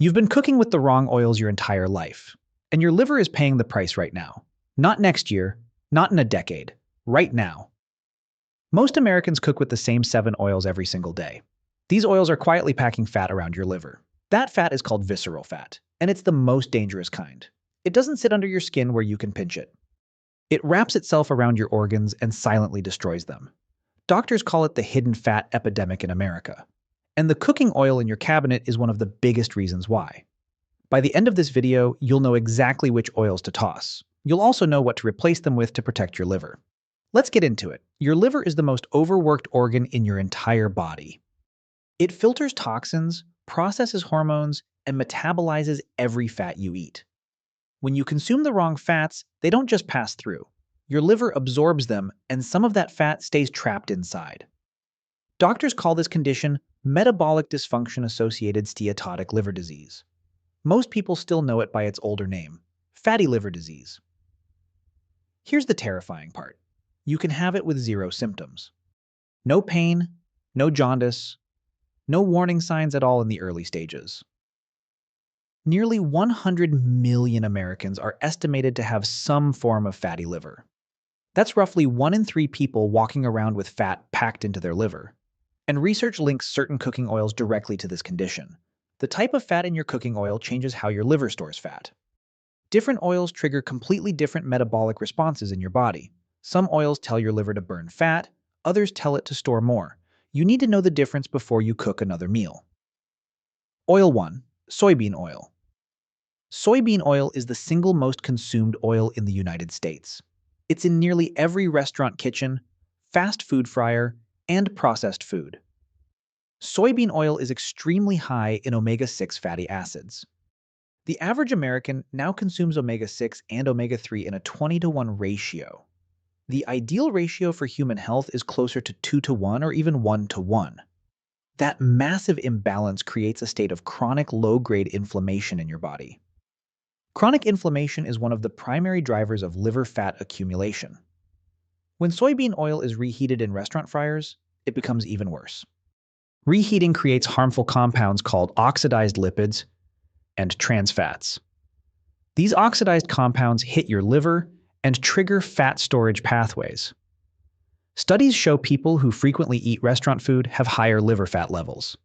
You've been cooking with the wrong oils your entire life, and your liver is paying the price right now. Not next year, not in a decade, right now. Most Americans cook with the same 7 oils every single day. These oils are quietly packing fat around your liver. That fat is called visceral fat, and it's the most dangerous kind. It doesn't sit under your skin where you can pinch it. It wraps itself around your organs and silently destroys them. Doctors call it the hidden fat epidemic in America. And the cooking oil in your cabinet is one of the biggest reasons why. By the end of this video, you'll know exactly which oils to toss. You'll also know what to replace them with to protect your liver. Let's get into it. Your liver is the most overworked organ in your entire body. It filters toxins, processes hormones, and metabolizes every fat you eat. When you consume the wrong fats, they don't just pass through. Your liver absorbs them, and some of that fat stays trapped inside. Doctors call this condition metabolic dysfunction-associated steatotic liver disease. Most people still know it by its older name, fatty liver disease. Here's the terrifying part. You can have it with 0 symptoms. No pain, no jaundice, no warning signs at all in the early stages. Nearly 100 million Americans are estimated to have some form of fatty liver. That's roughly 1 in 3 people walking around with fat packed into their liver. And research links certain cooking oils directly to this condition. The type of fat in your cooking oil changes how your liver stores fat. Different oils trigger completely different metabolic responses in your body. Some oils tell your liver to burn fat, others tell it to store more. You need to know the difference before you cook another meal. Oil 1. Soybean oil. Soybean oil is the single most consumed oil in the United States. It's in nearly every restaurant kitchen, fast food fryer, and processed food. Soybean oil is extremely high in omega-6 fatty acids. The average American now consumes omega-6 and omega-3 in a 20-to-1 ratio. The ideal ratio for human health is closer to 2-to-1 or even 1-to-1. That massive imbalance creates a state of chronic low-grade inflammation in your body. Chronic inflammation is one of the primary drivers of liver fat accumulation. When soybean oil is reheated in restaurant fryers, it becomes even worse. Reheating creates harmful compounds called oxidized lipids and trans fats. These oxidized compounds hit your liver and trigger fat storage pathways. Studies show people who frequently eat restaurant food have higher liver fat levels.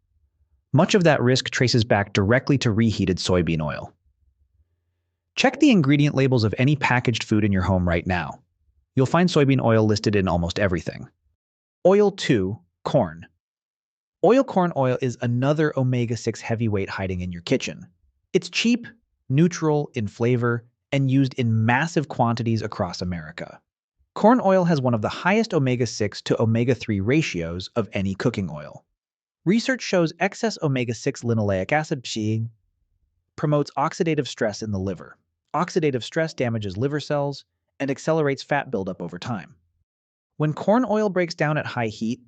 Much of that risk traces back directly to reheated soybean oil. Check the ingredient labels of any packaged food in your home right now. You'll find soybean oil listed in almost everything. Oil 2. Corn. Corn oil is another omega-6 heavyweight hiding in your kitchen. It's cheap, neutral in flavor, and used in massive quantities across America. Corn oil has one of the highest omega-6 to omega-3 ratios of any cooking oil. Research shows excess omega-6 linoleic acid promotes oxidative stress in the liver. Oxidative stress damages liver cells and accelerates fat buildup over time. When corn oil breaks down at high heat,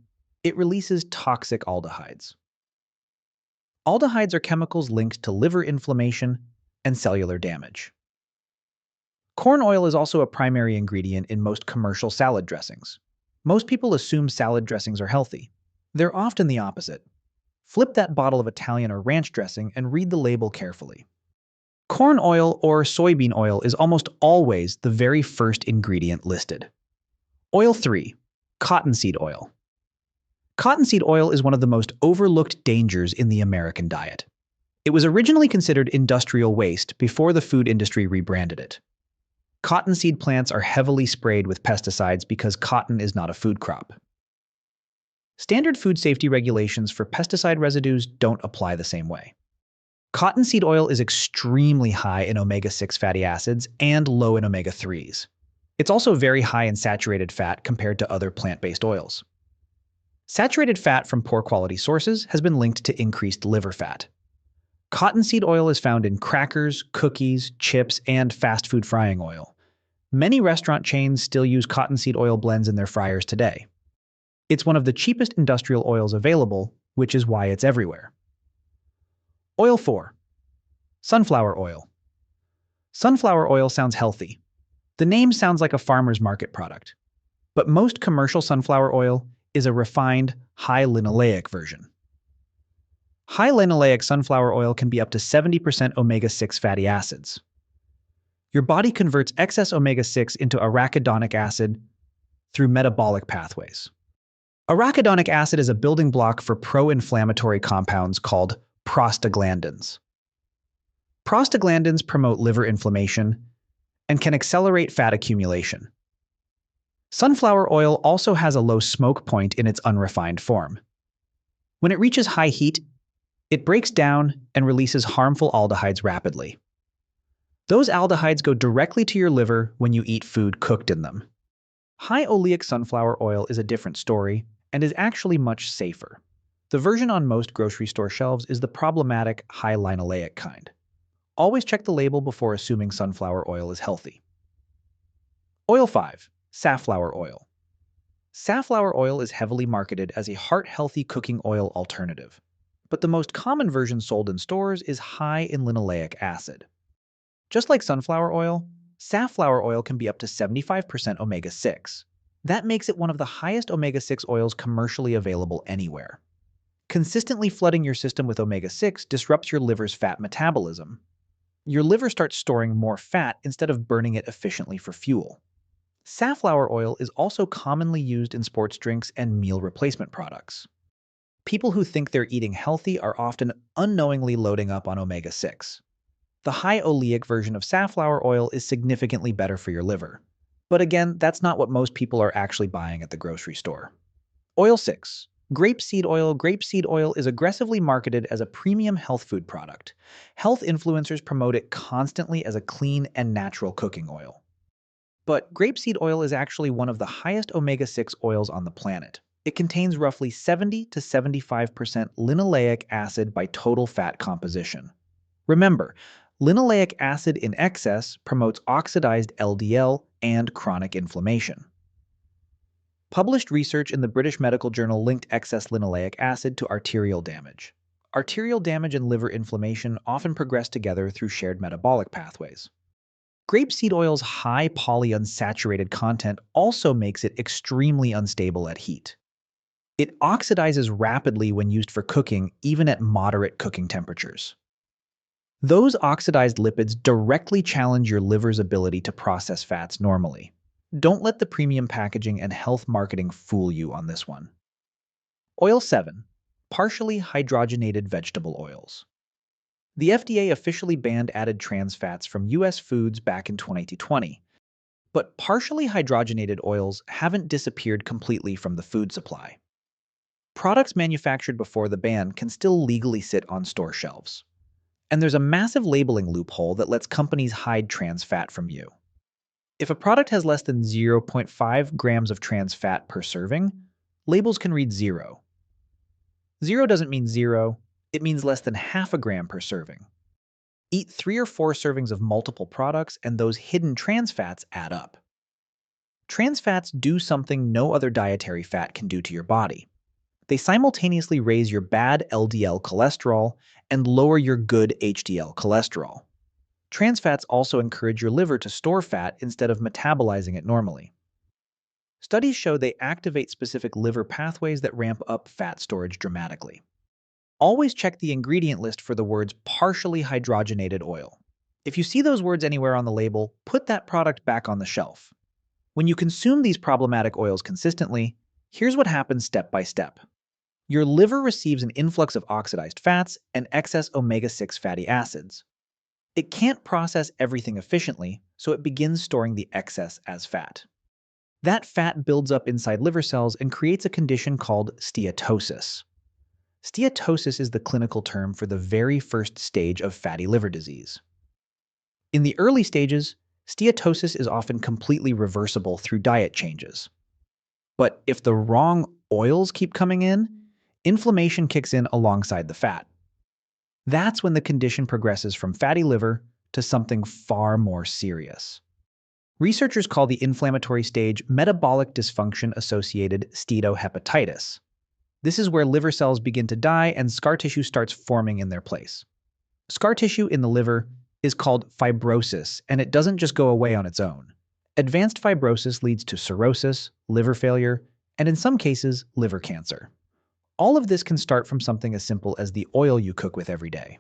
it releases toxic aldehydes. Aldehydes are chemicals linked to liver inflammation and cellular damage. Corn oil is also a primary ingredient in most commercial salad dressings. Most people assume salad dressings are healthy. They're often the opposite. Flip that bottle of Italian or ranch dressing and read the label carefully. Corn oil or soybean oil is almost always the very first ingredient listed. Oil 3. Cottonseed oil. Cottonseed oil is one of the most overlooked dangers in the American diet. It was originally considered industrial waste before the food industry rebranded it. Cottonseed plants are heavily sprayed with pesticides because cotton is not a food crop. Standard food safety regulations for pesticide residues don't apply the same way. Cottonseed oil is extremely high in omega-6 fatty acids and low in omega-3s. It's also very high in saturated fat compared to other plant-based oils. Saturated fat from poor quality sources has been linked to increased liver fat. Cottonseed oil is found in crackers, cookies, chips, and fast food frying oil. Many restaurant chains still use cottonseed oil blends in their fryers today. It's one of the cheapest industrial oils available, which is why it's everywhere. Oil 4. Sunflower oil. Sunflower oil sounds healthy. The name sounds like a farmer's market product. But most commercial sunflower oil is a refined, high linoleic version. High linoleic sunflower oil can be up to 70% omega-6 fatty acids. Your body converts excess omega-6 into arachidonic acid through metabolic pathways. Arachidonic acid is a building block for pro-inflammatory compounds called prostaglandins. Prostaglandins promote liver inflammation and can accelerate fat accumulation. Sunflower oil also has a low smoke point in its unrefined form. When it reaches high heat, it breaks down and releases harmful aldehydes rapidly. Those aldehydes go directly to your liver when you eat food cooked in them. High oleic sunflower oil is a different story and is actually much safer. The version on most grocery store shelves is the problematic high linoleic kind. Always check the label before assuming sunflower oil is healthy. Oil 5. Safflower oil. Safflower oil is heavily marketed as a heart-healthy cooking oil alternative, but the most common version sold in stores is high in linoleic acid. Just like sunflower oil, safflower oil can be up to 75% omega-6. That makes it one of the highest omega-6 oils commercially available anywhere. Consistently flooding your system with omega-6 disrupts your liver's fat metabolism. Your liver starts storing more fat instead of burning it efficiently for fuel. Safflower oil is also commonly used in sports drinks and meal replacement products. People who think they're eating healthy are often unknowingly loading up on omega-6. The high oleic version of safflower oil is significantly better for your liver. But again, that's not what most people are actually buying at the grocery store. Oil 6. Grapeseed oil. Grapeseed oil is aggressively marketed as a premium health food product. Health influencers promote it constantly as a clean and natural cooking oil. But grapeseed oil is actually one of the highest omega-6 oils on the planet. It contains roughly 70 to 75% linoleic acid by total fat composition. Remember, linoleic acid in excess promotes oxidized LDL and chronic inflammation. Published research in the British Medical Journal linked excess linoleic acid to arterial damage. Arterial damage and liver inflammation often progress together through shared metabolic pathways. Grapeseed oil's high polyunsaturated content also makes it extremely unstable at heat. It oxidizes rapidly when used for cooking, even at moderate cooking temperatures. Those oxidized lipids directly challenge your liver's ability to process fats normally. Don't let the premium packaging and health marketing fool you on this one. Oil 7. Partially hydrogenated vegetable oils. The FDA officially banned added trans fats from U.S. foods back in 2020, but partially hydrogenated oils haven't disappeared completely from the food supply. Products manufactured before the ban can still legally sit on store shelves. And there's a massive labeling loophole that lets companies hide trans fat from you. If a product has less than 0.5 grams of trans fat per serving, labels can read 0. 0 doesn't mean 0, it means less than half a gram per serving. Eat 3 or 4 servings of multiple products and those hidden trans fats add up. Trans fats do something no other dietary fat can do to your body. They simultaneously raise your bad LDL cholesterol and lower your good HDL cholesterol. Trans fats also encourage your liver to store fat instead of metabolizing it normally. Studies show they activate specific liver pathways that ramp up fat storage dramatically. Always check the ingredient list for the words partially hydrogenated oil. If you see those words anywhere on the label, put that product back on the shelf. When you consume these problematic oils consistently, here's what happens step by step. Your liver receives an influx of oxidized fats and excess omega-6 fatty acids. It can't process everything efficiently, so it begins storing the excess as fat. That fat builds up inside liver cells and creates a condition called steatosis. Steatosis is the clinical term for the very first stage of fatty liver disease. In the early stages, steatosis is often completely reversible through diet changes. But if the wrong oils keep coming in, inflammation kicks in alongside the fat. That's when the condition progresses from fatty liver to something far more serious. Researchers call the inflammatory stage metabolic dysfunction-associated steatohepatitis. This is where liver cells begin to die and scar tissue starts forming in their place. Scar tissue in the liver is called fibrosis, and it doesn't just go away on its own. Advanced fibrosis leads to cirrhosis, liver failure, and in some cases, liver cancer. All of this can start from something as simple as the oil you cook with every day.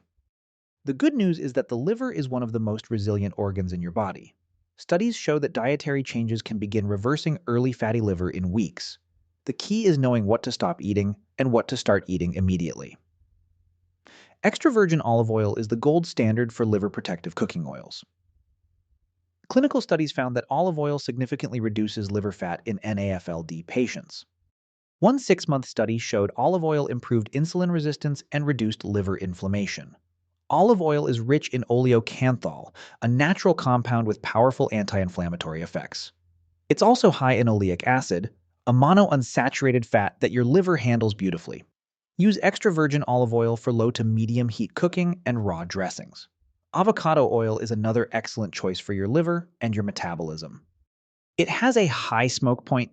The good news is that the liver is one of the most resilient organs in your body. Studies show that dietary changes can begin reversing early fatty liver in weeks. The key is knowing what to stop eating and what to start eating immediately. Extra virgin olive oil is the gold standard for liver protective cooking oils. Clinical studies found that olive oil significantly reduces liver fat in NAFLD patients. One 6-month study showed olive oil improved insulin resistance and reduced liver inflammation. Olive oil is rich in oleocanthal, a natural compound with powerful anti-inflammatory effects. It's also high in oleic acid, a monounsaturated fat that your liver handles beautifully. Use extra virgin olive oil for low to medium heat cooking and raw dressings. Avocado oil is another excellent choice for your liver and your metabolism. It has a high smoke point,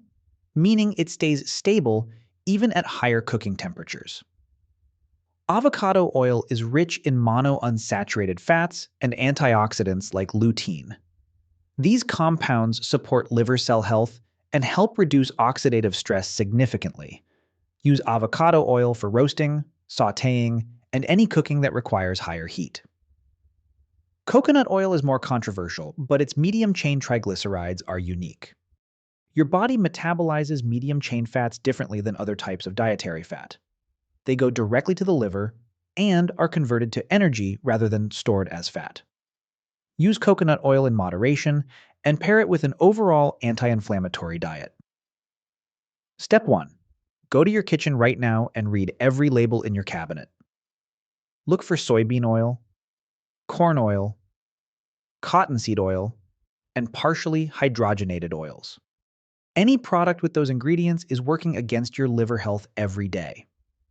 meaning it stays stable even at higher cooking temperatures. Avocado oil is rich in monounsaturated fats and antioxidants like lutein. These compounds support liver cell health and help reduce oxidative stress significantly. Use avocado oil for roasting, sautéing, and any cooking that requires higher heat. Coconut oil is more controversial, but its medium-chain triglycerides are unique. Your body metabolizes medium-chain fats differently than other types of dietary fat. They go directly to the liver and are converted to energy rather than stored as fat. Use coconut oil in moderation and pair it with an overall anti-inflammatory diet. Step 1. Go to your kitchen right now and read every label in your cabinet. Look for soybean oil, corn oil, cottonseed oil, and partially hydrogenated oils. Any product with those ingredients is working against your liver health every day.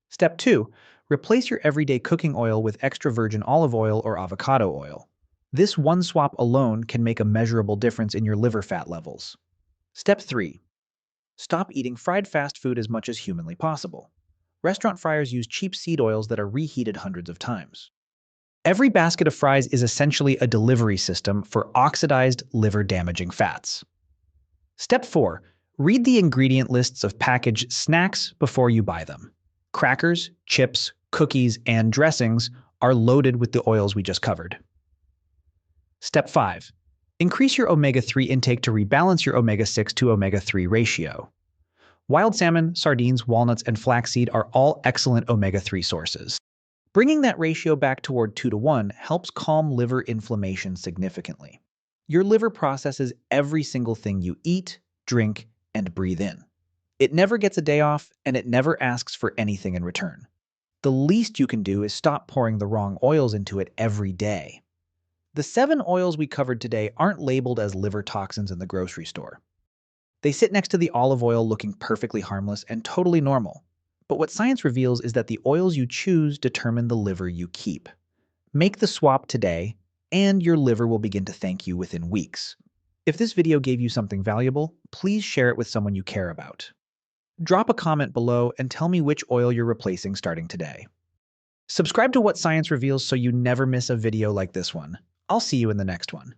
Step 2. Replace your everyday cooking oil with extra virgin olive oil or avocado oil. This one swap alone can make a measurable difference in your liver fat levels. Step 3. Stop eating fried fast food as much as humanly possible. Restaurant fryers use cheap seed oils that are reheated hundreds of times. Every basket of fries is essentially a delivery system for oxidized, liver-damaging fats. Step 4. Read the ingredient lists of packaged snacks before you buy them. Crackers, chips, cookies, and dressings are loaded with the oils we just covered. Step 5. Increase your omega-3 intake to rebalance your omega-6 to omega-3 ratio. Wild salmon, sardines, walnuts, and flaxseed are all excellent omega-3 sources. Bringing that ratio back toward 2:1 helps calm liver inflammation significantly. Your liver processes every single thing you eat, drink, and breathe in. It never gets a day off, and it never asks for anything in return. The least you can do is stop pouring the wrong oils into it every day. The 7 oils we covered today aren't labeled as liver toxins in the grocery store. They sit next to the olive oil looking perfectly harmless and totally normal. But what science reveals is that the oils you choose determine the liver you keep. Make the swap today, and your liver will begin to thank you within weeks. If this video gave you something valuable, please share it with someone you care about. Drop a comment below and tell me which oil you're replacing starting today. Subscribe to What Science Reveals so you never miss a video like this one. I'll see you in the next one.